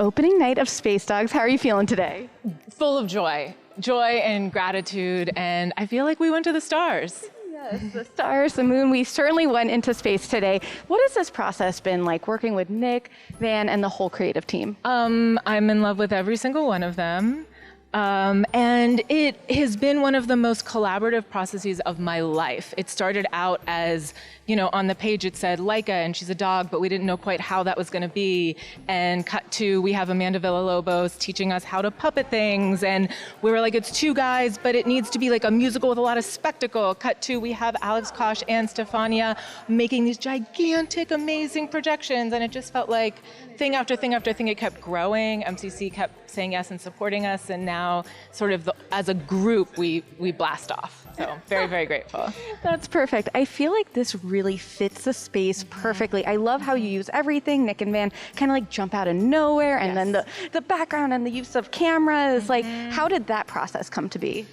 opening night of Space Dogs. How are you feeling today? Full of joy and gratitude, and I feel like we went to the stars. Yes, the stars, the moon, we certainly went into space today. What has this process been like working with Nick, Van, and the whole creative team? I'm in love with every single one of them. And it has been one of the most collaborative processes of my life. It started out as, on the page it said Laika and she's a dog, but we didn't know quite how that was going to be. And cut to, we have Amanda Villalobos teaching us how to puppet things. And we were like, it's two guys, but it needs to be like a musical with a lot of spectacle. Cut to, we have Alex Kosh and Stefania making these gigantic, amazing projections. And it just felt like thing after thing after thing, it kept growing. MCC kept saying yes and supporting us. And now sort of as a group, we blast off. So very, very grateful. That's perfect. I feel like this really fits the space perfectly. I love how you use everything. Nick and Van kind of like jump out of nowhere, and then the background and the use of cameras. Like, how did that process come to be?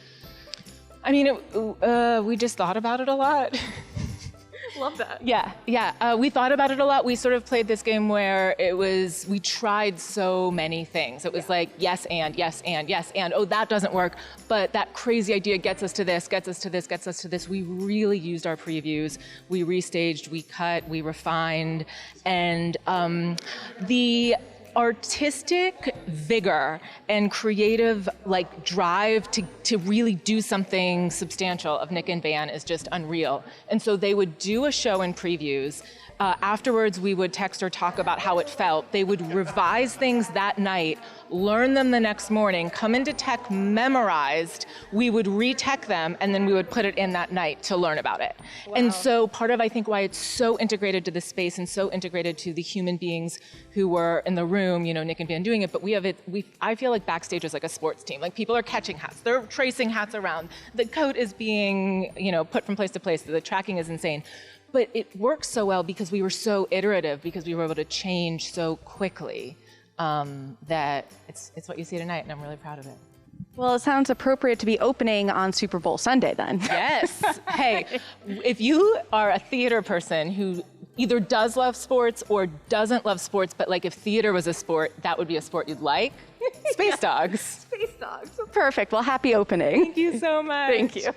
I mean, we just thought about it a lot. Love that. Yeah. We thought about it a lot. We sort of played this game where we tried so many things. It was like, yes and, oh, that doesn't work, but that crazy idea gets us to this, gets us to this, gets us to this. We really used our previews. We restaged, we cut, we refined, and the artistic vigor and creative drive to really do something substantial of Nick and Van is just unreal. And so they would do a show in previews. Afterwards, we would text or talk about how it felt. They would revise things that night, learn them the next morning, come into tech memorized. We would retech them, and then we would put it in that night to learn about it. Wow. And so part of, I think, why it's so integrated to the space and so integrated to the human beings who were in the room, Nick and Van doing it, but I feel like backstage is like a sports team. Like, people are catching hats, they're tracing hats around. The coat is being, put from place to place. The tracking is insane. But it works so well because we were so iterative, because we were able to change so quickly, that it's what you see tonight, and I'm really proud of it. Well, it sounds appropriate to be opening on Super Bowl Sunday then. Yes. Hey, if you are a theater person who either does love sports or doesn't love sports, but like if theater was a sport, that would be a sport you'd like, Space Dogs. Space Dogs. Perfect. Well, happy opening. Thank you so much. Thank you.